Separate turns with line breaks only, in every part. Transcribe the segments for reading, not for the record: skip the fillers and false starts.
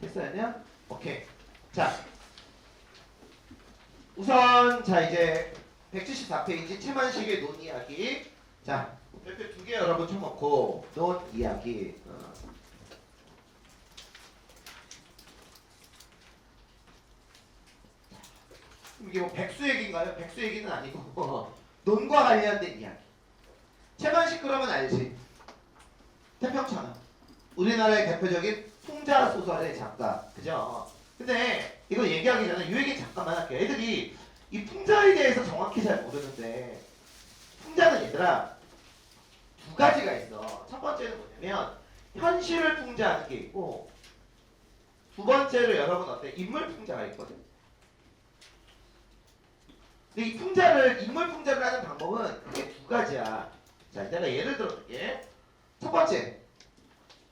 됐어요? 오케이. 자, 우선 자 이제 174페이지 최만식의 논 이야기. 자, 별표 2개 여러분 쳐놓고 논 이야기. 이게 뭐 백수 얘기인가요? 백수 얘기는 아니고 논과 관련된 이야기. 최만식 그러면 알지? 태평천하. 우리나라의 대표적인 풍자 소설의 작가. 그죠? 근데 이거 얘기하기 전에 이 얘기 잠깐만 할게요. 애들이 이 풍자에 대해서 정확히 잘 모르는데 풍자는 얘들아 두 가지가 있어. 첫 번째는 뭐냐면 현실을 풍자하는 게 있고 두 번째로 여러분 어때? 인물 풍자가 있거든. 근데 이 풍자를 인물 풍자를 하는 방법은 크게 두 가지야. 자, 내가 예를 들어볼게. 첫 번째,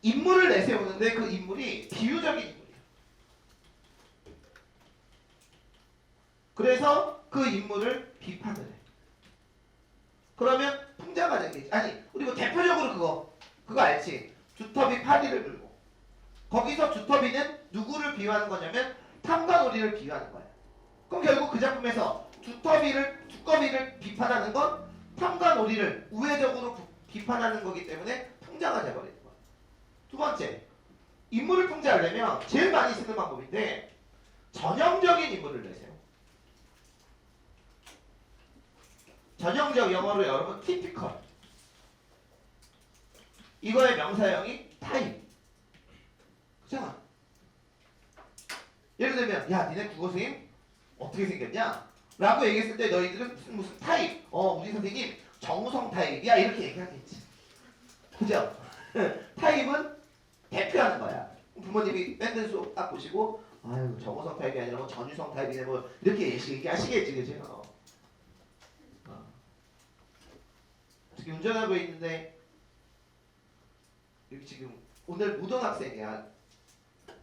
인물을 내세우는데 그 인물이 비유적인 인물이야. 그래서 그 인물을 비판을 해. 그러면 풍자가 되겠지. 아니, 우리 뭐 대표적으로 그거 알지? 두터비 파리를 물고. 거기서 두터비는 누구를 비유하는 거냐면 탐관오리를 비유하는 거야. 그럼 결국 그 작품에서 두꺼비를 비판하는 건 탐관오리를 우회적으로 비판하는 거기 때문에 풍자가 돼버리는 거야. 두 번째, 인물을 풍자하려면 제일 많이 쓰는 방법인데 전형적인 인물을 내세요. 전형적 영어로 여러분 typical. 이거의 명사형이 타입. 그잖아. 예를 들면 야 니네 국어선생님 어떻게 생겼냐? 라고 얘기했을 때 너희들은 무슨 타입? 우리 선생님 정우성 타입이야 이렇게 얘기하겠지. 그죠? 타입은 대표하는 거야. 부모님이 밴드 수업 딱 보시고 아유 정우성 타입이 아니라 뭐 전유성 타입이네 뭐 이렇게 얘기하시겠지. 그죠? 지금 운전하고 있는데 여기 지금 오늘 무등학생이야.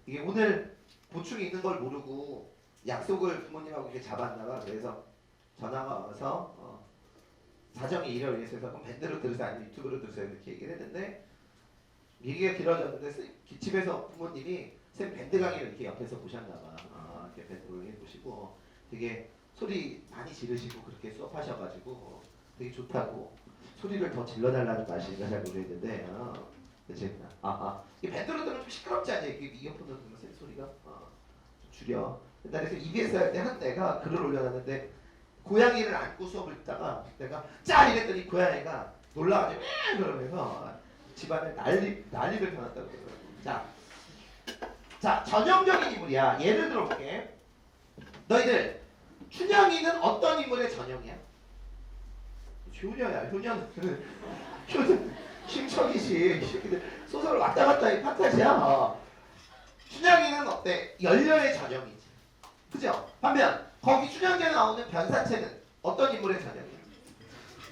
이게 오늘 보충이 있는 걸 모르고 약속을 부모님하고 이렇게 잡았나봐. 그래서 전화가 와서 사정이 이러이러 해서 그럼 밴드로 들으세요 아니면 유튜브로 들으세요 이렇게 얘기를 했는데 얘기가 길어졌는데 집에서 부모님이 쌤 밴드 강의를 이렇게 옆에서 보셨나봐. 이렇게 밴드 강의 보시고 되게 소리 많이 지르시고 그렇게 수업하셔가지고 되게 좋다고 소리를 더 질러달라는 말씀인가 잘 모르겠는데 재밌나? 이 밴드로 들으면 좀 시끄럽지 않냐? 이게 이어폰으로 들으면 쌤 소리가 좀 줄여. 옛날에 EBS 할 때 한 애가 글을 올려놨는데 고양이를 안고 수업을 듣다가 내가 짜 이랬더니 고양이가 놀라가지고 그러면서 집안에 난리를 펴놨다고 그러더라고. 자 전형적인 인물이야. 예를 들어볼게. 너희들 춘향이는 어떤 인물의 전형이야? 효녀야. 효녀는 심척이지. 소설을 왔다 갔다 이 판타지야. 춘향이는 어때? 연려의 전형이지. 그죠? 반면 거기 춘향전에 나오는 변사체는 어떤 인물의 전형이야?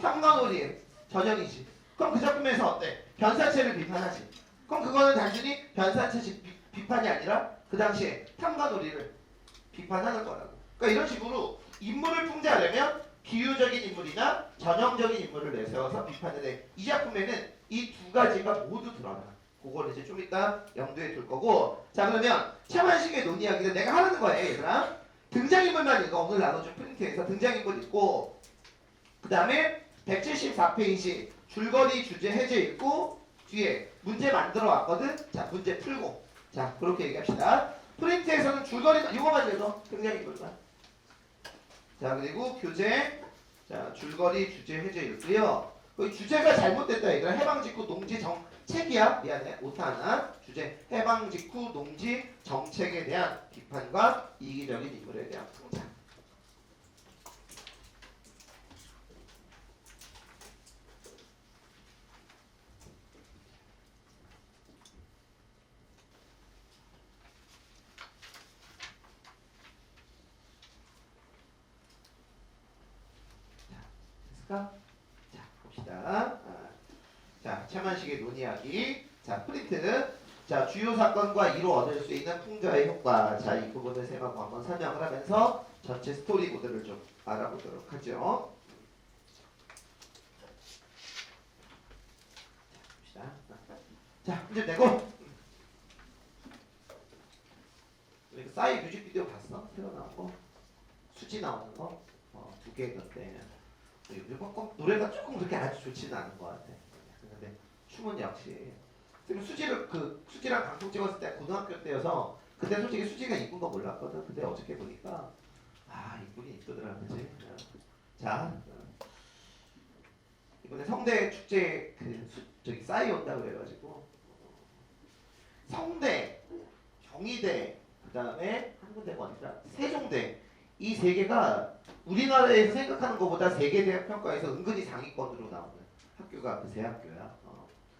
탐관오리의 전형이지. 그럼 그 작품에서 어때? 변사체를 비판하지. 그럼 그거는 단순히 변사체 비판이 아니라 그 당시에 탐관오리를 비판하는 거라고. 그러니까 이런 식으로 인물을 풍자하려면 비유적인 인물이나 전형적인 인물을 내세워서 비판을 해. 이 작품에는 이 두 가지가 모두 드러나. 그걸 이제 좀 이따 염두에 둘 거고. 자 그러면 최만식의 논 이야기를 내가 하라는 거예요 얘들아. 등장인물만 읽어. 오늘 나눠준 프린트에서 등장인물 읽고 그 다음에 174페이지 줄거리 주제 해제 읽고 뒤에 문제 만들어 왔거든. 자 문제 풀고. 자 그렇게 얘기합시다. 프린트에서는 줄거리만 이거만 읽어. 등장인물만. 자 그리고 교재 자 줄거리 주제 해제 읽고요. 그 주제가 잘못됐다 얘들아. 해방 직후 농지 정책이야. 미안해 오타 하나. 주제 해방 직후 농지 정책에 대한 비판과 이기적인 인물에 대한 풍자. 됐을까? 자 봅시다. 자 최만식의 논 이야기. 자 프린트. 자 주요 사건과 이로 얻을 수 있는 풍자의 효과. 자 이 부분을 쌤하고 한번 설명을 하면서 전체 스토리보드를 좀 알아보도록 하죠. 자 봅시다. 자 문제 내고. 저기 싸이 뮤직비디오 봤어? 새로 나온 거? 수지 나오는 거? 두 개인데 요즘 노래가 조금 그렇게 아주 좋지는 않은 것 같아. 근데 춤은 역시 지금 수지랑 방송 찍었을 때 고등학교 때여서 그때 솔직히 수지가 이쁜 거 몰랐거든. 근데 어저께 보니까 이쁘긴 이쁘더라, 그지? 자, 이번에 성대 축제 저기 싸이 온다 그래가지고 성대, 경희대, 그 다음에 한 군데가 어디다? 세종대. 이 세 개가 우리나라에서 생각하는 것보다 세계대학 평가에서 은근히 상위권으로 나오는 학교가 그 세 학교야.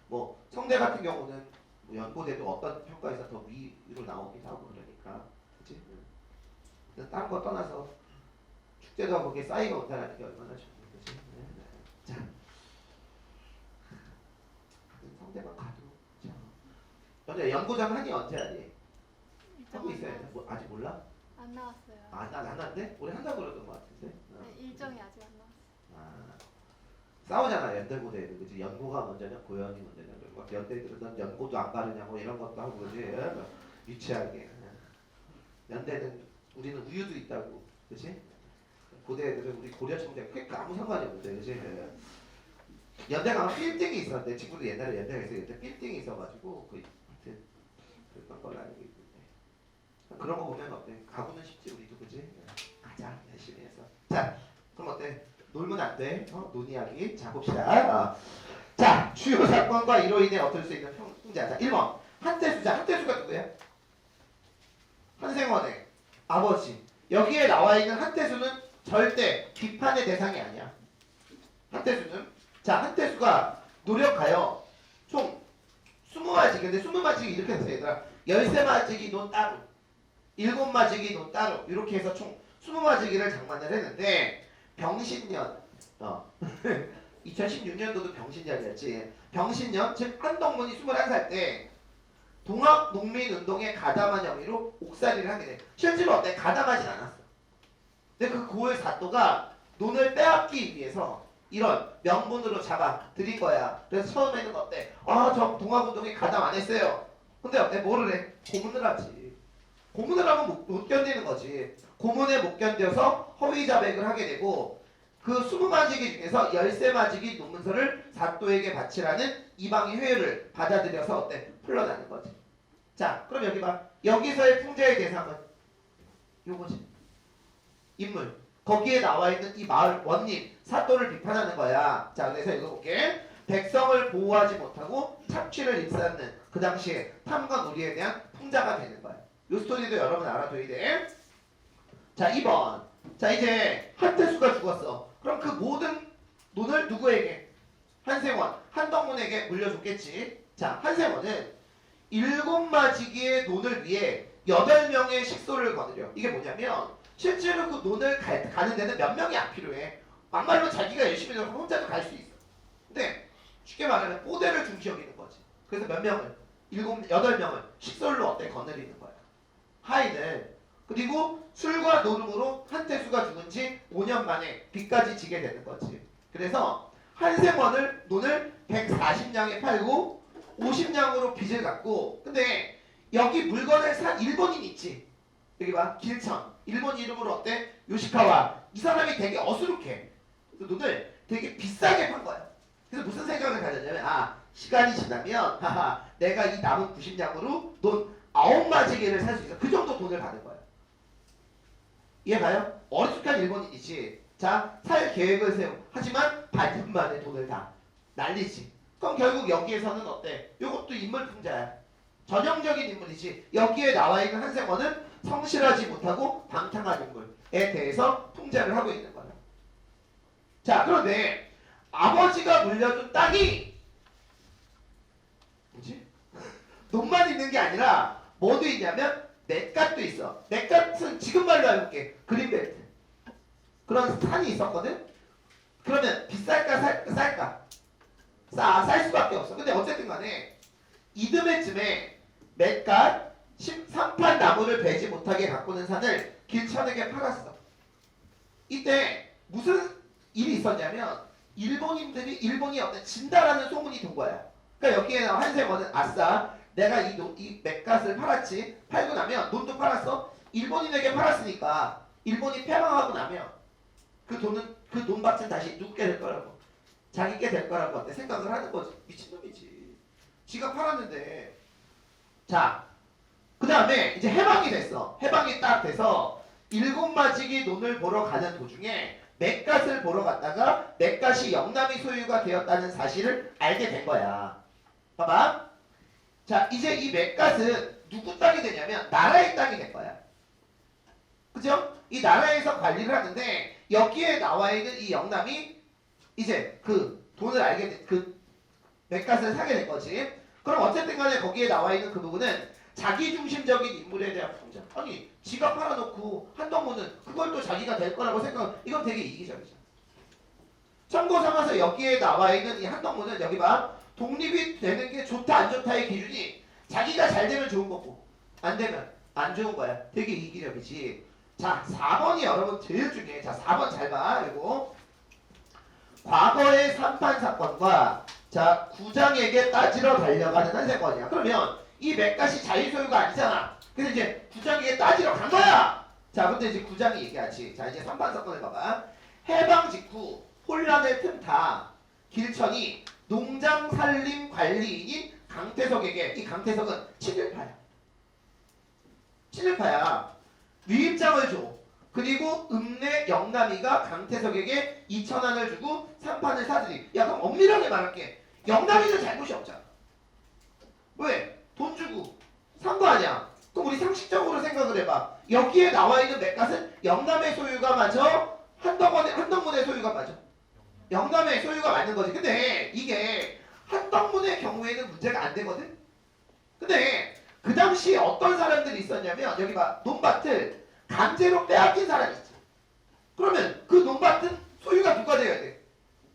뭐 성대 같은 경우는 뭐 연고대도 어떤 평가에서 더 위로 나오기도 하고 그러니까, 그렇지? 다른 거 떠나서 축제도 거기에 싸이가 온다는 게 얼마나 좋은 거지? 자, 성대만 가도 자, 먼저 연고장 하니 언제 하니? 하고 있어야 돼. 뭐, 아직 몰라?
안 나왔어요.
난 안 났는데? 우리 한다고 그러던 것 같은데?
네, 일정이 아직 안 나왔어요.
싸우잖아, 연대고대도. 그치? 연고가 먼저냐 고연이 먼저냐. 막 연대들은 넌 연고도 안 가느냐 뭐 이런 것도 하고 그지? 유치하게. 연대는 우리는 우유도 있다고, 그치? 고대 애들은 우리 고려청대 아무 상관이 없는데, 그치? 연대 가면 빌딩이 있었는데 친구들 옛날에 연대가 있어. 연대 빌딩이 있어가지고 하여튼 그랬던 걸로 알고 있는데 그런 거 보면 어때? 가고는 쉽지 우리도, 그지? 가자 열심히 해서. 자, 그럼 어때? 놀면 안 돼. 논의하기. 자, 봅시다. 자, 주요 사건과 이로 인해 얻을 수 있는 풍자. 자, 1번 한태수자. 한태수가 누구야? 한생원의 아버지. 여기에 나와 있는 한태수는 절대 비판의 대상이 아니야. 한태수는, 자, 한태수가 노력하여 총 20마지기. 근데 20마지기 이렇게 해서 얘들아 13마지기 논 따로, 7마지기 논 따로 이렇게 해서 총 20마지기를 장만을 했는데 병신년 2016년도도 병신년이었지. 병신년, 즉 한동문이 21살 때 동학농민운동에 가담한 혐의로 옥살이를 하게 돼. 실제로 어때? 가담하진 않았어. 근데 그 고을 사또가 논을 빼앗기 위해서 이런 명분으로 잡아 들인 거야. 그래서 처음에는 어때? 저 동학운동에 가담 안 했어요. 근데 어때? 뭐를 해? 고문을 하지. 고문을 하면 못 견디는 거지. 고문에 못 견뎌서 허위 자백을 하게 되고 그 20마지기 중에서 13마지기 논문서를 사또에게 바치라는 이방의 회유를 받아들여서 어때? 풀러나는 거지. 자, 그럼 여기 봐. 여기서의 풍자의 대상은 요거지. 인물. 거기에 나와 있는 이 마을 원님, 사또를 비판하는 거야. 자, 그래서 읽어볼게. 백성을 보호하지 못하고 착취를 일삼는 그 당시에 탐과 놀이에 대한 풍자가 되는 거야. 이 스토리도 여러분 알아둬야 돼. 자, 2번. 자, 이제 한태수가 죽었어. 그럼 그 모든 논을 누구에게? 한생원, 한덕문에게 물려줬겠지. 자, 한생원은 7마지기의 논을 위해 8명의 식소를 거느려. 이게 뭐냐면 실제로 그 논을 가는 데는 몇 명이 안 필요해. 막말로 자기가 열심히 노력하면 혼자도 갈 수 있어. 근데 쉽게 말하면 꼬대를 중시 여기는 거지. 그래서 몇 명을? 8명을 식솔로 어때? 거느리는 거야. 하인을. 그리고 술과 노름으로 한태수가 죽은 지 5년 만에 빚까지 지게 되는 거지. 그래서 한생원을 논을 140냥에 팔고 50냥으로 빚을 갚고, 근데 여기 물건을 산 일본인 있지. 여기 봐. 길천. 일본 이름으로 어때? 요시카와. 이 사람이 되게 어수룩해. 그래서 논을 되게 비싸게 판 거야. 그래서 무슨 생각을 가졌냐면 시간이 지나면 내가 이 남은 90냥으로 논 9마지기를 살 수 있어. 그 정도 돈을 받은 거야. 이해가요? 어리숙한 일본인이지. 자, 살 계획을 세우고 하지만 반년 만에 돈을 다 날리지. 그럼 결국 여기에서는 어때? 이것도 인물 풍자야. 전형적인 인물이지. 여기에 나와 있는 한생원은 성실하지 못하고 방탕한 인물에 대해서 풍자를 하고 있는 거야. 자, 그런데 아버지가 물려준 땅이 뭐지? 논만 있는 게 아니라 뭐도 있냐면 냇갓도 있어. 냇갓은 지금 말로 해볼게. 그린벨트. 그런 산이 있었거든? 그러면 비쌀까 쌀까? 쌀 수밖에 없어. 근데 어쨌든 간에 이듬해쯤에 맷갓 13판 나무를 베지 못하게 가꾸는 산을 길천에게 팔았어. 이때 무슨 일이 있었냐면 일본이 어떤 진다라는 소문이 돈 거야. 그러니까 여기에 나온 한생원은 아싸 내가 이 맥갓을 팔았지. 팔고 나면 돈도 팔았어. 일본인에게 팔았으니까 일본이 패망하고 나면 그 돈 밭은 다시 누구게 될 거라고. 자기게 될 거라고 어때? 생각을 하는 거지. 미친놈이지. 지가 팔았는데. 자, 그 다음에 이제 해방이 됐어. 해방이 딱 돼서 일곱마지기 논을 보러 가는 도중에 맥갓을 보러 갔다가 맥갓이 영남이 소유가 되었다는 사실을 알게 된 거야. 봐봐. 자, 이제 이 맥갓은 누구 땅이 되냐면 나라의 땅이 된 거야. 그죠? 이 나라에서 관리를 하는데 여기에 나와 있는 이 영남이 이제 그 돈을 알게 된 그 맥갓을 사게 된 거지. 그럼 어쨌든 간에 거기에 나와 있는 그 부분은 자기중심적인 인물에 대한 풍자. 아니 지가 팔아놓고 한동훈은 그걸 또 자기가 될 거라고 생각. 이건 되게 이기적이죠. 참고 삼아서 여기에 나와 있는 이 한동훈은 여기 봐. 독립이 되는 게 좋다 안 좋다의 기준이 자기가 잘 되면 좋은 거고 안 되면 안 좋은 거야. 되게 이기적이지. 자 4번이 여러분 제일 중요해. 자 4번 잘 봐. 그리고 과거의 삼판 사건과 자 구장에게 따지러 달려가는 한 사건이야. 그러면 이 맥갓이 자유 소유가 아니잖아. 그래서 이제 구장에게 따지러 간 거야. 자 근데 이제 구장이 얘기하지. 자 이제 삼판 사건을 봐봐. 해방 직후 혼란을 틈타 길천이 농장 산림 관리인인 강태석에게, 이 강태석은 친일파야. 친일파야. 위임장을 줘. 그리고 읍내 영남이가 강태석에게 2,000원을 주고 3판을 사들이. 야 그럼 엄밀하게 말할게. 영남이는 잘못이 없잖아. 왜? 돈 주고 산 거 아니야. 그럼 우리 상식적으로 생각을 해봐. 여기에 나와 있는 맥갓은 영남의 소유가 맞아? 한동훈의 소유가 맞아? 영남의 소유가 맞는 거지. 근데 이게 한동훈의 경우에는 문제가 안 되거든. 근데 그 당시에 어떤 사람들이 있었냐면 여기 봐. 논밭을 강제로 빼앗긴 사람이 있지. 그러면 그 논밭은 소유가 누가 돼야 돼?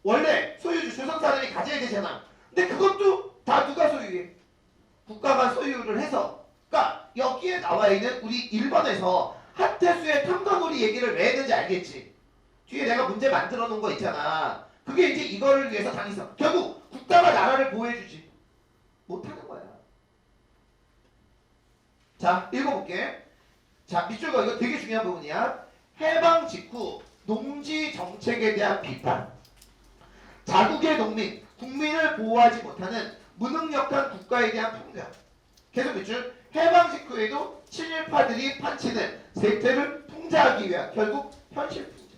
원래 소유주 조선 사람이 가져야 되잖아. 근데 그것도 다 누가 소유해? 국가가 소유를 해서. 그러니까 여기에 나와 있는 우리 1번에서 하태수의 탐관오리 얘기를 왜 했는지 알겠지? 뒤에 내가 문제 만들어 놓은 거 있잖아. 그게 이제 이거를 위해서 당했어. 결국 국가가 나라를 보호해주지 못하는 거야. 자 읽어볼게. 자 밑줄 거 이거 되게 중요한 부분이야. 해방 직후 농지 정책에 대한 비판. 자국의 농민, 국민을 보호하지 못하는 무능력한 국가에 대한 풍자. 계속 밑줄. 해방 직후에도 친일파들이 판치는 세태를 풍자하기 위한 결국 현실 풍자.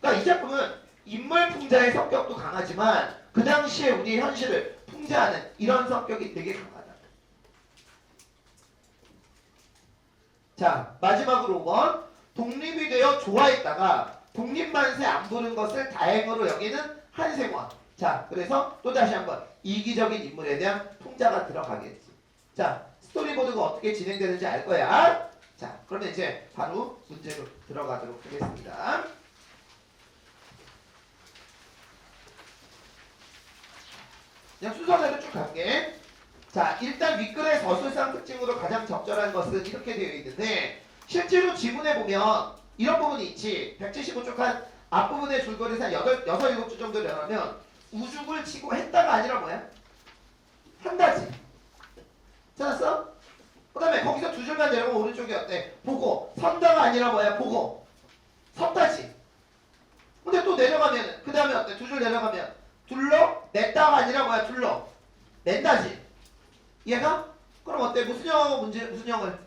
그러니까 이 작품은 인물 풍자의 성격도 강하지만 그 당시에 우리의 현실을 풍자하는 이런 성격이 되게 강하다. 자 마지막으로 5번. 독립이 되어 좋아했다가 독립만세 안 부른 것을 다행으로 여기는 한생원. 자 그래서 또다시 한번 이기적인 인물에 대한 풍자가 들어가겠지. 자 스토리보드가 어떻게 진행되는지 알 거야. 자 그러면 이제 바로 문제로 들어가도록 하겠습니다. 그냥 순서대로 쭉 갈게. 자 일단 윗글의 서술상 특징으로 가장 적절한 것은 이렇게 되어 있는데 실제로 지문에 보면 이런 부분이 있지. 175쪽 한 앞부분의 줄거리에서 한 6, 7줄 정도 내려가면 우죽을 치고 했다가 아니라 뭐야? 한다지. 찾았어? 그 다음에 거기서 두 줄만 내려가면 오른쪽이 어때? 보고. 선다가 아니라 뭐야? 보고. 섰다지. 근데 또 내려가면 그 다음에 어때? 두 줄 내려가면 둘러 냈다가 아니라 뭐야? 둘러 낸다지. 얘가? 그럼 어때? 무슨 영어 문제? 무슨 영어를?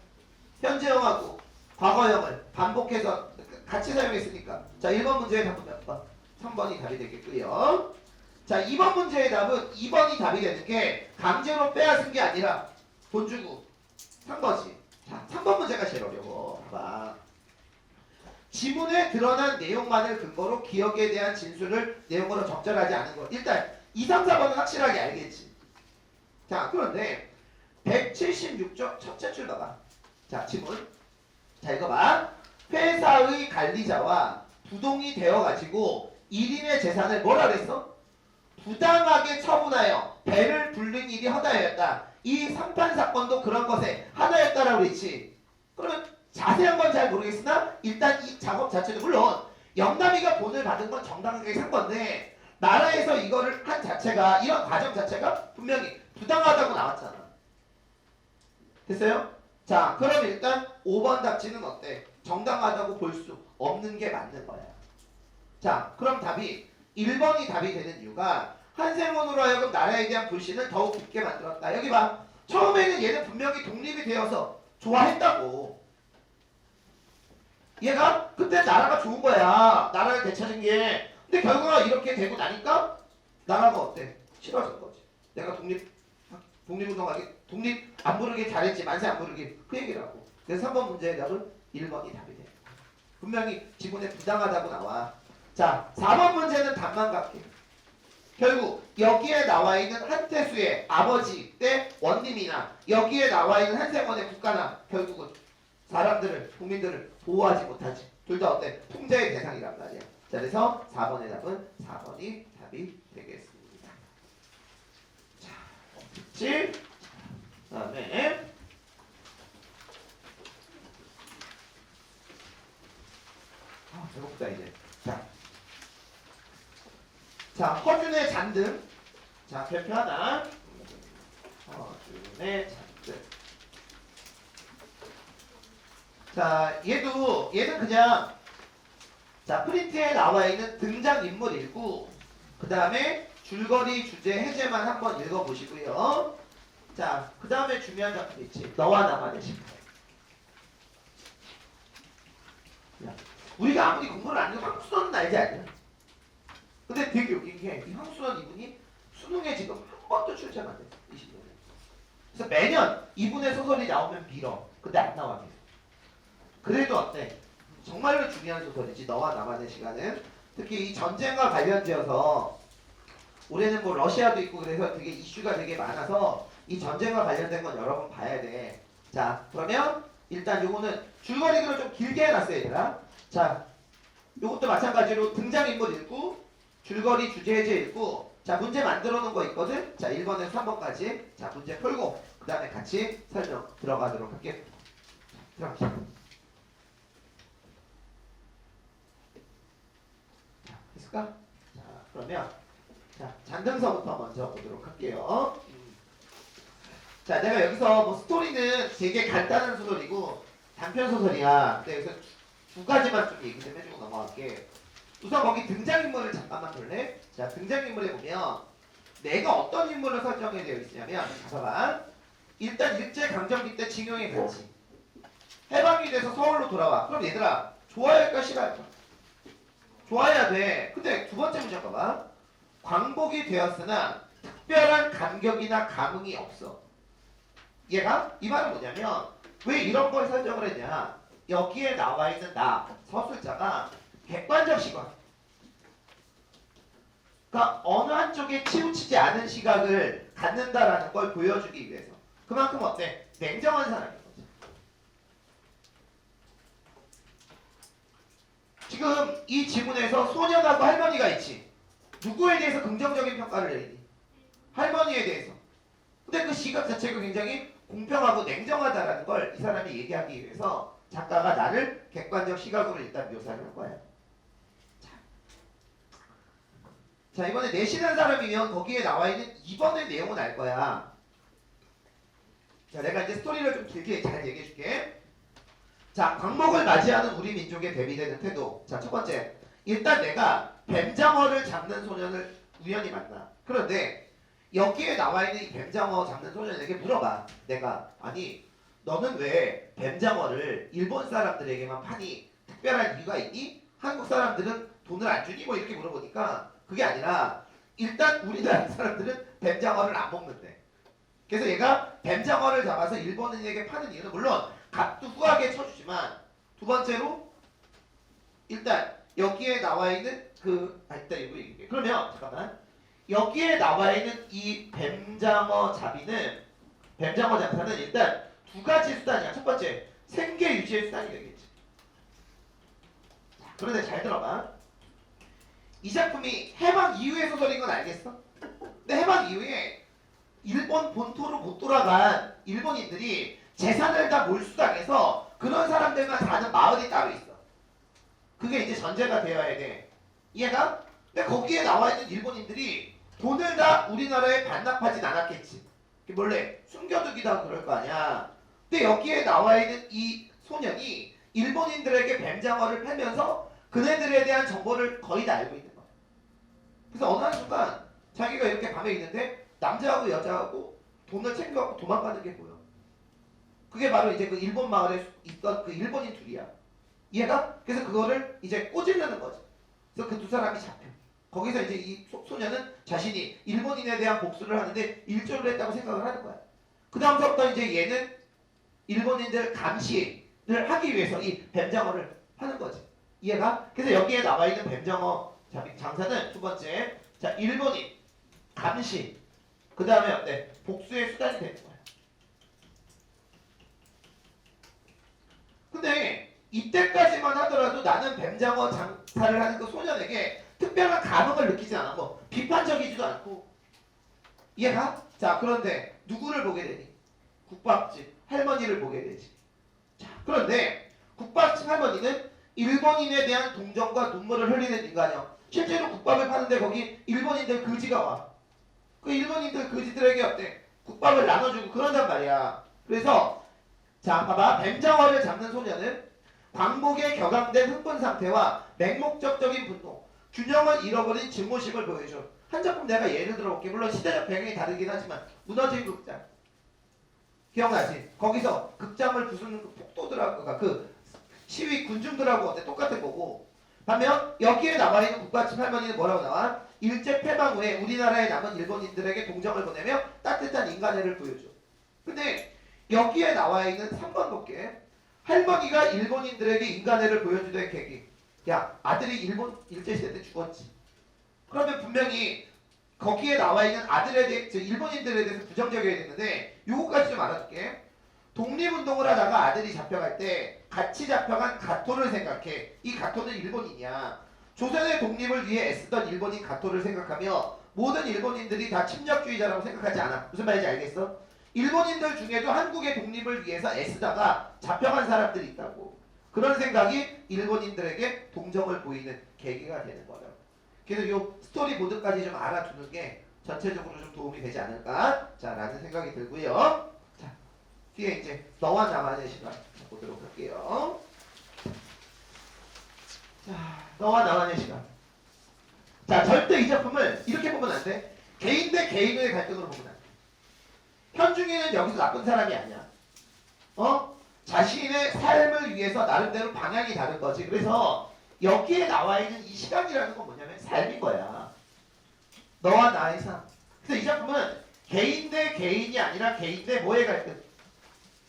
현재형하고 과거형을 반복해서 같이 사용했으니까. 자 1번 문제의 답은 몇 번? 3번이 답이 되겠고요. 자 2번 문제의 답은 2번이 답이 되는 게 강제로 빼앗은 게 아니라 돈 주고 산 거지. 자 3번 문제가 제일 어려워. 봐봐. 지문에 드러난 내용만을 근거로 기억에 대한 진술을 내용으로 적절하지 않은 거. 일단 2, 3, 4번은 확실하게 알겠지. 자 그런데 176쪽 첫째 줄 봐봐. 자 지문. 자 읽어봐. 회사의 관리자와 부동이 되어가지고 1인의 재산을 뭐라 그랬어? 부당하게 처분하여 배를 불린 일이 하나였다. 이 삼판 사건도 그런 것에 하나였다라고 그랬지. 그러면 자세한 건 잘 모르겠으나 일단 이 작업 자체도 물론 영남이가 돈을 받은 건 정당하게 산 건데 나라에서 이거를 한 자체가 이런 과정 자체가 분명히 부당하다고 나왔잖아. 됐어요? 자, 그럼 일단 5번 답지는 어때? 정당하다고 볼 수 없는 게 맞는 거야. 자, 그럼 답이 1번이 답이 되는 이유가 한생원으로 하여금 나라에 대한 불신을 더욱 깊게 만들었다. 여기 봐. 처음에는 얘는 분명히 독립이 되어서 좋아했다고. 얘가 그때 나라가 좋은 거야. 나라를 되찾은 게. 근데 결과가 이렇게 되고 나니까 나라가 어때? 싫어진 거지. 내가 독립운동하기, 독립 안 부르기 잘했지. 만세 안 부르기. 그 얘기라고. 그래서 3번 문제의 답은 1번이 답이 돼. 분명히 지분에 부당하다고 나와. 자, 4번 문제는 답만 갈게. 결국 여기에 나와 있는 한태수의 아버지 때 원님이나 여기에 나와 있는 한생원의 국가나 결국은 사람들을, 국민들을 보호하지 못하지. 둘 다 어때? 통제의 대상이란 말이야. 자, 그래서 4번의 답은 4번이 답이 되겠습니다. 자, 됐지? 그 다음에 배고프다 이제. 자, 허준의 잔등. 자, 별표 하나. 허준의 잔등. 자, 얘는 그냥 자, 프린트에 나와 있는 등장인물 읽고 그 다음에 줄거리, 주제, 해제만 한번 읽어보시고요. 자, 그 다음에 중요한 작품 있지. 너와 나만의 시간. 우리가 아무리 공부를 안 해도 황수는 알지 않냐? 근데 되게 웃긴 게 이 황수원 이분이 수능에 지금 한 번도 출제가 안 됐어. 20년에. 그래서 매년 이분의 소설이 나오면 빌어. 근데 안 나와 계속. 그래도 어때? 정말로 중요한 소설이지. 너와 나만의 시간은. 특히 이 전쟁과 관련지어서 올해는 뭐 러시아도 있고 그래서 되게 이슈가 되게 많아서 이 전쟁과 관련된 건 여러 번 봐야 돼. 자, 그러면 일단 요거는 줄거리를 좀 길게 해놨어요, 얘들아. 자, 요것도 마찬가지로 등장인물 읽고 줄거리 주제 해제 읽고 자, 문제 만들어 놓은 거 있거든. 자, 1번에서 3번까지 자, 문제 풀고 그 다음에 같이 설명 들어가도록 할게요. 들어가시죠. 자, 됐을까? 자, 그러면 자, 잔등서부터 먼저 보도록 할게요. 자, 내가 여기서 뭐 스토리는 되게 간단한 소설이고 단편 소설이야. 근데 여기서 두 가지만 좀 얘기 좀 해주고 넘어갈게. 우선 거기 등장인물을 잠깐만 볼래? 자, 등장인물에 보면 내가 어떤 인물을 설정해 되어 있냐면 봐봐. 일단 일제강점기 때 징용에 갔지. 해방이 돼서 서울로 돌아와. 그럼 얘들아 좋아할까 싫어할까? 좋아해야 돼. 근데 두 번째 문제 봐봐. 광복이 되었으나 특별한 감격이나 감흥이 없어. 얘가 이 말은 뭐냐면 왜 이런 걸 설정을 했냐? 여기에 나와 있는 나 서술자가 객관적 시각. 그러니까 어느 한쪽에 치우치지 않은 시각을 갖는다라는 걸 보여주기 위해서. 그만큼 어때? 냉정한 사람인 거죠. 지금 이 지문에서 소년하고 할머니가 있지. 누구에 대해서 긍정적인 평가를 내리니? 할머니에 대해서. 근데 그 시각 자체가 굉장히 공평하고 냉정하다라는 걸 이 사람이 얘기하기 위해서 작가가 나를 객관적 시각으로 일단 묘사를 한 거야. 자, 이번에 내신한 사람이면 거기에 나와 있는 2번의 내용은 알 거야. 자, 내가 이제 스토리를 좀 길게 잘 얘기해 줄게. 자, 광복을 맞이하는 우리 민족의 대비되는 태도. 자, 첫 번째. 일단 내가 뱀장어를 잡는 소년을 우연히 만나. 그런데 여기에 나와 있는 이 뱀장어 잡는 소년에게 물어봐. 내가 아니 너는 왜 뱀장어를 일본 사람들에게만 파니? 특별한 이유가 있니? 한국 사람들은 돈을 안 주니? 뭐 이렇게 물어보니까 그게 아니라 일단 우리나라 사람들은 뱀장어를 안 먹는데. 그래서 얘가 뱀장어를 잡아서 일본인에게 파는 이유는 물론 값도 후하게 쳐주지만 두 번째로 일단 여기에 나와 있는 일단 이거 얘기해. 그러면 잠깐만. 여기에 나와 있는 이 뱀장어 잡이는 뱀장어 장사는 일단 두 가지 수단이야. 첫 번째 생계 유지의 수단이 되겠지. 그런데 잘 들어봐. 이 작품이 해방 이후의 소설인 건 알겠어? 근데 해방 이후에 일본 본토로 못 돌아간 일본인들이 재산을 다 몰수당해서 그런 사람들만 사는 마을이 따로 있어. 그게 이제 전제가 되어야 돼. 이해가? 근데 거기에 나와 있는 일본인들이 돈을 다 우리나라에 반납하진 않았겠지. 몰래 숨겨두기도 하고 그럴 거 아니야. 근데 여기에 나와 있는 이 소년이 일본인들에게 뱀장어를 팔면서 그네들에 대한 정보를 거의 다 알고 있는 거야. 그래서 어느 한순간 자기가 이렇게 밤에 있는데 남자하고 여자하고 돈을 챙겨갖고 도망가는 게 보여. 그게 바로 이제 그 일본 마을에 있던 그 일본인 둘이야. 얘가 그래서 그거를 이제 꼬집는 거지. 그래서 그 두 사람이 잡혀. 거기서 이제 이 소년은 자신이 일본인에 대한 복수를 하는데 일조를 했다고 생각을 하는 거야. 그 다음부터 이제 얘는 일본인들 감시를 하기 위해서 이 뱀장어를 하는 거지. 이해가? 그래서 여기에 나와 있는 뱀장어 장사는 두 번째, 자 일본인 감시, 그 다음에 어때? 복수의 수단이 되는 거야. 근데 이때까지만 하더라도 나는 뱀장어 장사를 하는 그 소년에게 특별한 감흥을 느끼지 않았고 비판적이지도 않고 이해가? 자 그런데 누구를 보게 되니? 국밥집 할머니를 보게 되지. 자 그런데 국밥집 할머니는 일본인에 대한 동정과 눈물을 흘리는 인간이요. 실제로 국밥을 파는데 거기 일본인들 거지가 와. 그 일본인들 거지들에게 어때? 국밥을 나눠주고 그런단 말이야. 그래서 자 봐봐 뱀장어를 잡는 소녀는 광복에 격앙된 흥분 상태와 맹목적적인 분노 균형을 잃어버린 증오심을 보여줘. 한 작품 내가 예를 들어볼게. 물론 시대적 배경이 다르긴 하지만 무너진 극장 기억나지? 거기서 극장을 부수는 그 폭도들하고 그 시위 군중들하고 어때? 똑같은 거고 반면 여기에 나와있는 국밥집 할머니는 뭐라고 나와? 일제 패방 후에 우리나라에 남은 일본인들에게 동정을 보내며 따뜻한 인간애를 보여줘. 근데 여기에 나와있는 3번 볼게. 할머니가 일본인들에게 인간애를 보여주던 계기. 야 아들이 일본 일제시대 때 죽었지. 그러면 분명히 거기에 나와있는 아들에 대해 일본인들에 대해서 부정적이어야 되는데 요거까지 좀 알아둘게. 독립운동을 하다가 아들이 잡혀갈 때 같이 잡혀간 가토를 생각해. 이 가토는 일본인이야. 조선의 독립을 위해 애쓰던 일본인 가토를 생각하며 모든 일본인들이 다 침략주의자라고 생각하지 않아. 무슨 말인지 알겠어? 일본인들 중에도 한국의 독립을 위해서 애쓰다가 잡혀간 사람들이 있다고. 그런 생각이 일본인들에게 동정을 보이는 계기가 되는 거예요. 그래서 이 스토리보드까지 좀 알아두는 게 전체적으로 좀 도움이 되지 않을까? 자, 라는 생각이 들고요. 자, 뒤에 이제 너와 나만의 시간 보도록 할게요. 자, 너와 나만의 시간. 자, 절대 이 작품을 이렇게 보면 안 돼. 개인 대 개인의 갈등으로 보면 안 돼. 현중이는 여기서 나쁜 사람이 아니야. 자신의 삶을 위해서 나름대로 방향이 다른 거지. 그래서 여기에 나와 있는 이 시간이라는 건 뭐냐면 삶인 거야. 너와 나의 삶. 그래서 이 작품은 개인 대 개인이 아니라 개인 대 뭐의 갈등?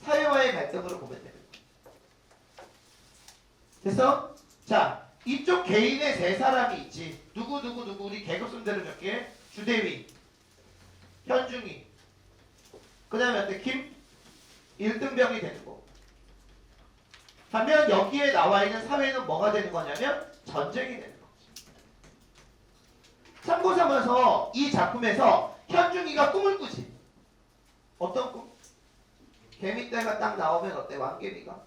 사회와의 갈등으로 보면 되는 거야. 됐어? 자, 이쪽 개인의 세 사람이 있지. 누구 우리 계급순대로 적게 주대위, 현중이, 그 다음에 어때? 김? 1등병이 되는 거. 반면 여기에 나와 있는 사회는 뭐가 되는 거냐면 전쟁이 되는 거지. 참고 삼아서 이 작품에서 현중이가 꿈을 꾸지. 어떤 꿈? 개미떼가 딱 나오면 어때? 왕개미가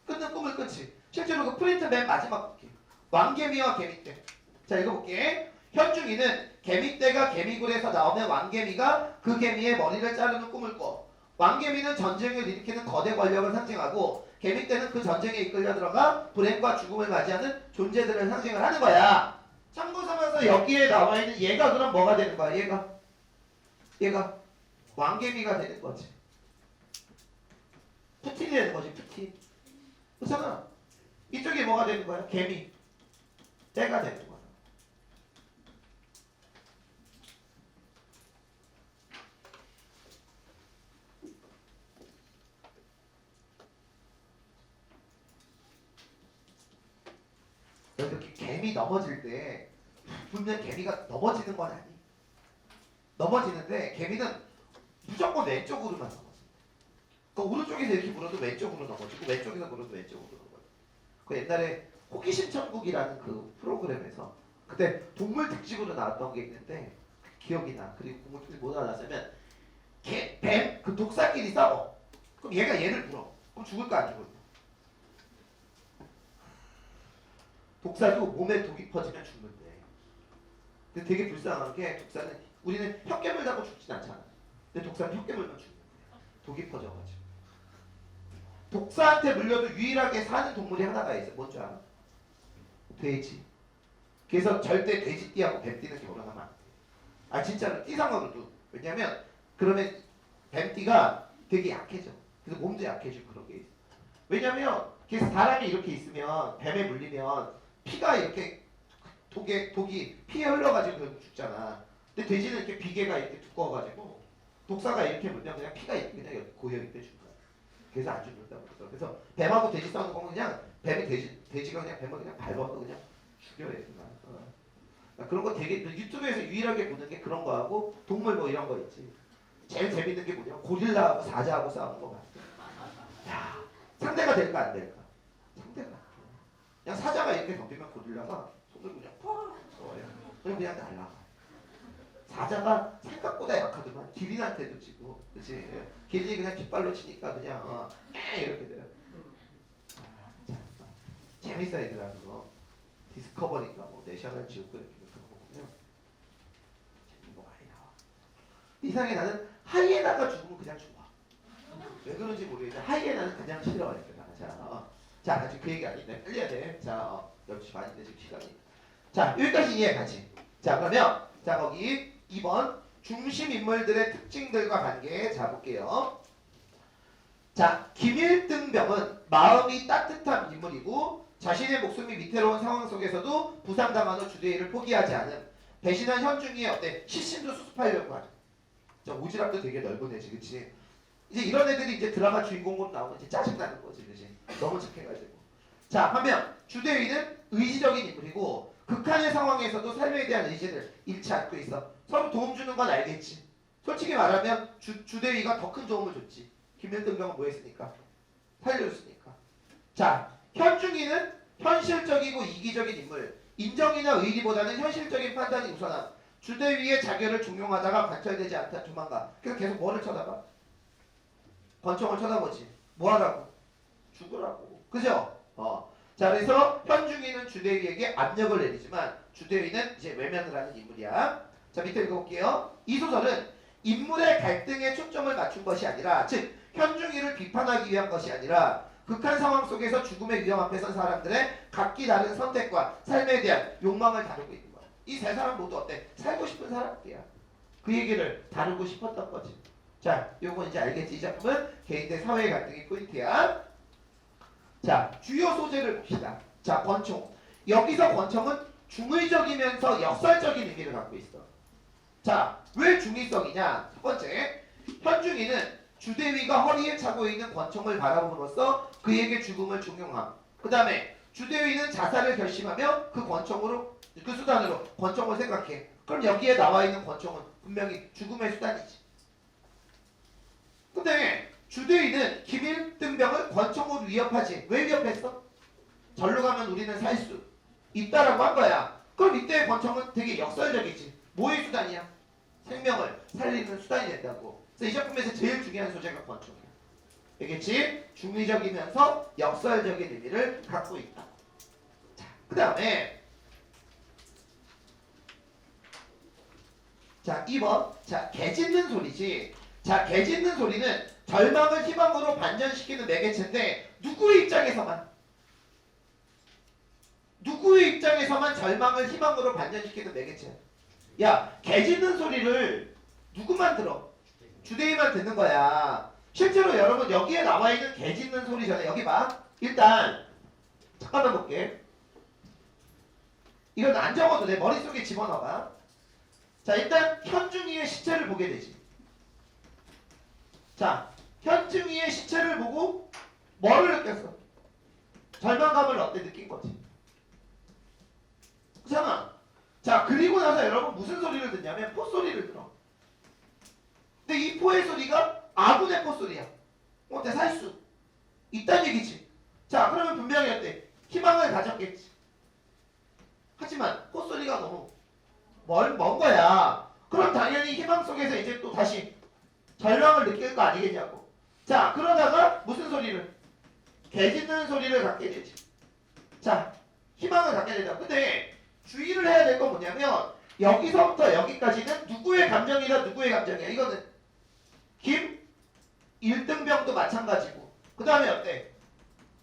끊는 꿈을 끊지. 실제로 그 프린트 맨 마지막 볼게. 왕개미와 개미떼. 자 읽어볼게. 현중이는 개미떼가 개미굴에서 나오면 왕개미가 그 개미의 머리를 자르는 꿈을 꿔. 왕개미는 전쟁을 일으키는 거대 권력을 상징하고 개미떼는 그 전쟁에 이끌려 들어가 불행과 죽음을 맞이하는 존재들을 상징을 하는 거야. 참고 삼아서 여기에 나와 있는 얘가 그럼 뭐가 되는 거야? 얘가 왕개미가 되는 거지. 푸틴이 되는 거지. 푸틴. 그렇잖아. 이쪽이 뭐가 되는 거야? 개미. 떼가 되는 거야. 이렇게 개미 넘어질 때 분명 개미가 넘어지는 건 아니. 넘어지는데 개미는 무조건 왼쪽으로만 넘어져. 그러니까 오른쪽에서 이렇게 물어도 왼쪽으로 넘어지고 왼쪽에서 물어도 왼쪽으로 넘어져. 그 옛날에 호기심 천국이라는 그 프로그램에서 그때 동물 특집으로 나왔던 게 있는데 기억이 나. 그리고 동물 특집 뭐가 나왔냐면 뱀, 그 독사끼리 싸워. 그럼 얘가 얘를 물어. 그럼 죽을까 안 죽을까? 독사도 몸에 독이 퍼지면 죽는데. 근데 되게 불쌍한 게 독사는 우리는 혀깨물 잡고 죽진 않잖아. 근데 독사는 혀깨물만 죽는데 독이 퍼져가지고. 독사한테 물려도 유일하게 사는 동물이 하나가 있어. 뭔 줄 알아? 돼지. 그래서 절대 돼지띠하고 뱀띠는 결혼하면 안 돼. 아 진짜로 띠상으로도. 왜냐면 그러면 뱀띠가 되게 약해져. 그래서 몸도 약해지고 그런 게 있어. 왜냐면 그래서 사람이 이렇게 있으면 뱀에 물리면 피가 이렇게 독이 피에 흘러가지고 결국 죽잖아. 근데 돼지는 이렇게 비계가 이렇게 두꺼워가지고 독사가 이렇게 물면 그냥 피가 이렇게 그냥 고여 있대 죽는 거야. 그래서 안 죽는다고 그러더라고. 그래서 뱀하고 돼지 싸우는 거면 그냥 뱀이 돼지가 그냥 뱀을 그냥 밟아서 그냥 죽여야 돼. 그런 거 되게 유튜브에서 유일하게 보는 게 그런 거하고 동물 뭐 이런 거 있지. 제일 재밌는 게 뭐냐면 고릴라하고 사자하고 싸우는 거 봤어. 야, 상대가 될까 안 될까? 상대가 안 돼. 그냥 사자가 이렇게 덤비면 고릴라가 손을 그냥 팍 써요. 그냥 날라가. 사자가 생각보다 약하더만 기린한테도 지고, 그렇지? 기린이 그냥 깃발로 치니까 그냥 이렇게 돼요. 재밌어 얘들아 그거. 디스커버리인가 뭐 내셔널 지오그래픽 그런 거 보면 재밌는 거 많이 나와. 이상하게 나는 하이에나가 죽으면 그냥 좋아. 왜 그런지 모르겠는데 하이에나는 그냥 싫어해. 자, 아직 그 얘기 아닌데 빨리 해야 돼. 자, 12시 반인데 지금 시간이. 자, 여기까지 이해가지. 자, 그러면 자 거기 2번 중심 인물들의 특징들과 관계. 자, 볼게요. 자, 김일등병은 마음이 따뜻한 인물이고 자신의 목숨이 위태로운 상황 속에서도 부상당한 후 주대의를 포기하지 않음. 배신한 현중이의 어때? 시신도 수습하려고 하죠. 자, 오지랖도 되게 넓은 애지, 그치? 이제 이런 애들이 이제 드라마 주인공으로 나오면 이제 짜증나는 거지, 그치? 너무 착해가지고. 자, 반면 주대의는 의지적인 인물이고 극한의 상황에서도 삶에 대한 의지를 잃지 않고 있어. 서로 도움 주는 건 알겠지. 솔직히 말하면 주대의가 더 큰 도움을 줬지. 김일등병은 뭐 했으니까? 살려줬으니까. 자, 현중이는 현실적이고 이기적인 인물. 인정이나 의리보다는 현실적인 판단이 우선함. 주대위의 자결을 종용하다가 관철되지 않다 도망가. 그래서 계속 뭐를 쳐다봐? 권총을 쳐다보지. 뭐하라고? 죽으라고. 그죠? 자, 그래서 현중이는 주대위에게 압력을 내리지만 주대위는 이제 외면을 하는 인물이야. 자, 밑에 읽어볼게요. 이 소설은 인물의 갈등에 초점을 맞춘 것이 아니라, 즉 현중이를 비판하기 위한 것이 아니라 극한 상황 속에서 죽음의 위험 앞에 선 사람들의 각기 다른 선택과 삶에 대한 욕망을 다루고 있는 거야. 이 세 사람 모두 어때? 살고 싶은 사람들이야. 그 얘기를 다루고 싶었던 거지. 자, 요건 이제 알겠지? 이 작품은 개인들 사회의 갈등이 포인트야. 자, 주요 소재를 봅시다. 자, 권총. 여기서 권총은 중의적이면서 역설적인 의미를 갖고 있어. 자, 왜 중의적이냐? 첫 번째, 현중이는 주대위가 허리에 차고 있는 권총을 바라봄으로써 그에게 죽음을 종용함. 그 다음에 주대위는 자살을 결심하며 그 권총으로, 그 수단으로 권총을 생각해. 그럼 여기에 나와 있는 권총은 분명히 죽음의 수단이지. 근데 주대위는 김일등병을 권총으로 위협하지. 왜 위협했어? 절로 가면 우리는 살 수 있다라고 한 거야. 그럼 이때의 권총은 되게 역설적이지. 뭐의 수단이야? 생명을 살리는 수단이 된다고. 그래서 이 작품에서 제일 중요한 소재가 권총이야. 알겠지? 중의적이면서 역설적인 의미를 갖고 있다. 자, 그 다음에 자, 2번. 자, 개 짖는 소리지. 자, 개 짖는 소리는 절망을 희망으로 반전시키는 매개체인데 누구의 입장에서만 절망을 희망으로 반전시키는 매개체야. 야, 개 짖는 소리를 누구만 들어? 주대위만 듣는 거야. 실제로 여러분 여기에 나와 있는 개 짖는 소리 전에 여기 봐. 일단 잠깐만 볼게. 이건 안 적어도 내 머릿속에 집어넣어봐. 자, 일단 현중이의 시체를 보게 되지. 자, 현중이의 시체를 보고 뭐를 느꼈어? 절망감을 어때 느낀 거지. 그렇잖아. 자, 그리고 나서 여러분 무슨 소리를 듣냐면 포소리를 들어. 근데 이 포의 소리가 아군의 포소리야. 어때? 살 수 있다는 얘기지. 자, 그러면 분명히 어때? 희망을 가졌겠지. 하지만 포소리가 너무 먼 거야. 그럼 당연히 희망 속에서 이제 또 다시 절망을 느낄 거 아니겠냐고. 자, 그러다가 무슨 소리를? 개 짖는 소리를 갖게 되지. 자, 희망을 갖게 되자. 근데 주의를 해야 될 건 뭐냐면 여기서부터 여기까지는 누구의 감정이다 누구의 감정이야. 이거는 김일등병도 마찬가지고 그 다음에 어때?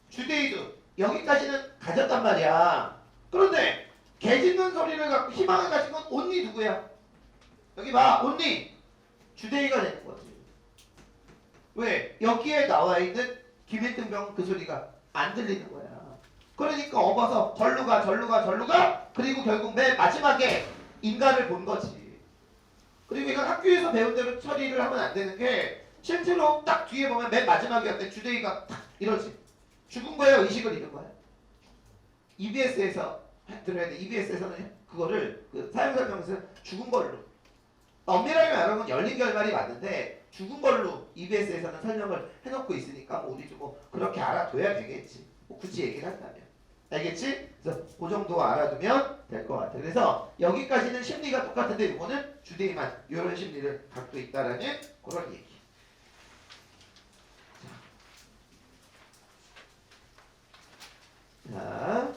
주데이도 여기까지는 가졌단 말이야. 그런데 개 짖는 소리를 갖고 희망을 가진 건 온리 누구야? 여기 봐, 온리 주데이가 되는 거지. 왜? 여기에 나와 있는 김일등병 그 소리가 안 들리는 거야. 그러니까 업어서 절로 가, 절로 가, 절로 가. 그리고 결국 맨 마지막에 인간을 본 거지. 그리고 이건 학교에서 배운 대로 처리를 하면 안 되는 게 실제로 딱 뒤에 보면 맨 마지막에 어때? 주데이가 탁 이러지. 죽은 거야, 의식을 잃은 거야. EBS에서 들어야 돼. EBS에서는 그거를 그 사용설명에서 죽은 걸로. 엄밀하게 말하면 열린 결말이 맞는데 죽은 걸로 EBS에서는 설명을 해놓고 있으니까 뭐 우리 좀 뭐 그렇게 알아둬야 되겠지. 뭐 굳이 얘기를 한다면. 알겠지? 그래서 그 정도 알아두면 될 것 같아. 그래서 여기까지는 심리가 똑같은데 이거는 주데이만 이런 심리를 갖고 있다라는 그런 얘기. 자,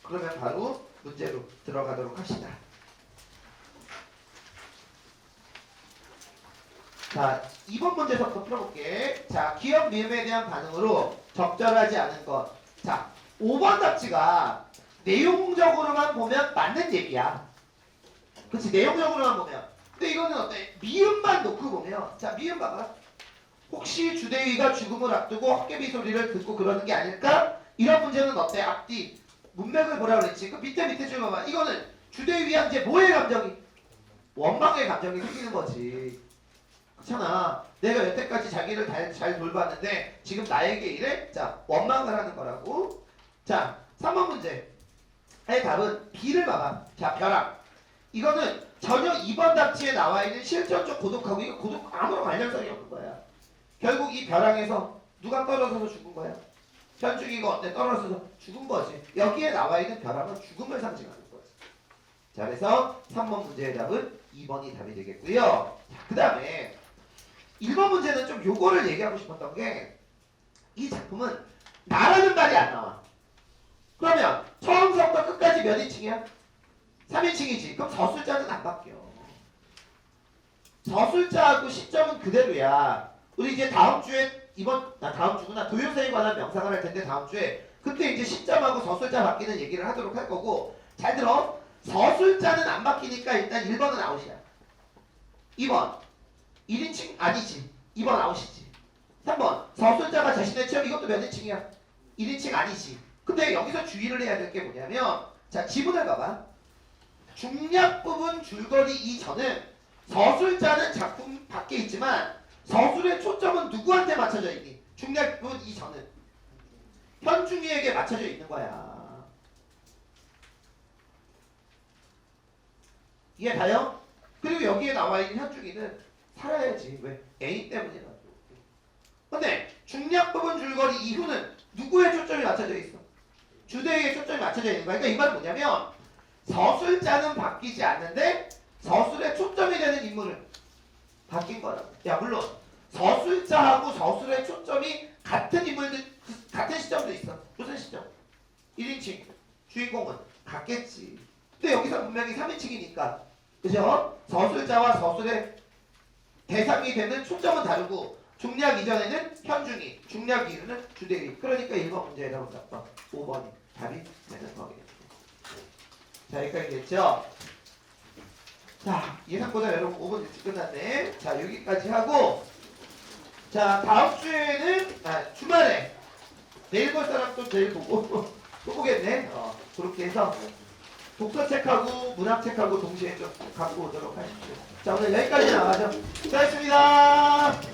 그러면 바로 문제로 들어가도록 합시다. 자, 2번 문제부터 풀어볼게. 자, 기억 미음에 대한 반응으로 적절하지 않은 것. 자, 5번 답지가 내용적으로만 보면 맞는 얘기야. 그렇지, 내용적으로만 보면. 근데 이거는 어때? 미음만 놓고 보면. 자, 미음 봐봐. 혹시 주대위가 죽음을 앞두고 헛개비 소리를 듣고 그러는 게 아닐까? 이런 문제는 어때? 앞뒤 문맥을 보라 그랬지. 그 밑에 줄 봐봐. 이거는 주대위한 이제 뭐의 감정이? 원망의 감정이 생기는 거지. 그렇잖아. 내가 여태까지 자기를 잘 돌봤는데 지금 나에게 이래? 자, 원망을 하는 거라고. 자, 3번 문제의 답은 B를 봐봐. 자, 벼랑. 이거는 전혀 2번 답지에 나와 있는 실전적 고독하고 이거 고독 아무런 관련성이 없는 거야. 결국 이 벼랑에서 누가 떨어져서 죽은 거야? 현중이가 어때? 떨어져서 죽은 거지. 여기에 나와 있는 벼랑은 죽음을 상징하는 거지. 자, 그래서 3번 문제의 답은 2번이 답이 되겠고요. 그 다음에 1번 문제는 좀 요거를 얘기하고 싶었던 게 이 작품은 나라는 말이 안 나와. 그러면 처음부터 끝까지 몇 인칭이야? 3인칭이지. 그럼 저술자는 안 바뀌어. 저술자하고 시점은 그대로야. 우리 이제 다음 주에 다음 주구나. 도요새에 관한 명상을 할 텐데 다음 주에 그때 이제 시점하고 저술자 바뀌는 얘기를 하도록 할 거고 잘 들어. 저술자는 안 바뀌니까 일단 1번은 아웃이야. 2번 1인칭 아니지. 2번 아웃이지. 3번 저술자가 자신의 체험 이것도 몇 인칭이야? 1인칭 아니지. 근데 여기서 주의를 해야 될 게 뭐냐면 자 지문을 봐봐. 중략 부분 줄거리 이전은 저술자는 작품 밖에 있지만 저술의 초점은 누구한테 맞춰져 있니? 중략 부분 이전은 현중이에게 맞춰져 있는 거야. 이해 가요? 그리고 여기에 나와 있는 현중이는 살아야지. 왜? 애인 때문이라고. 근데 중략 부분 줄거리 이후는 누구의 초점이 맞춰져 있어? 주대의 초점이 맞춰져 있는 거야. 그러니까 이 말은 뭐냐면 저술자는 바뀌지 않는데 저술의 초점이 되는 인물은 바뀐 거라고. 야 물론 저술자하고 저술의 초점이 같은 인물들 같은 시점도 있어. 무슨 시점? 1인칭 주인공은 같겠지. 근데 여기서 분명히 3인칭이니까 그죠? 저술자와 저술의 대상이 되는 초점은 다르고 중략 이전에는 현중이, 중략 이후는 주대위. 그러니까 1번 문제에 나온 답 5번이 답이 되는 거겠죠. 자 여기까지 됐죠? 자 예상보다 여러분 5분 일찍 끝났네. 자 여기까지 하고 자 다음 주에는 주말에 내일 볼 사람 또 내일 보고 또 보겠네. 그렇게 해서 독서책하고 문학책하고 동시에 좀 갖고 오도록 하십시오. 자 오늘 여기까지 나가죠. 수고하셨습니다.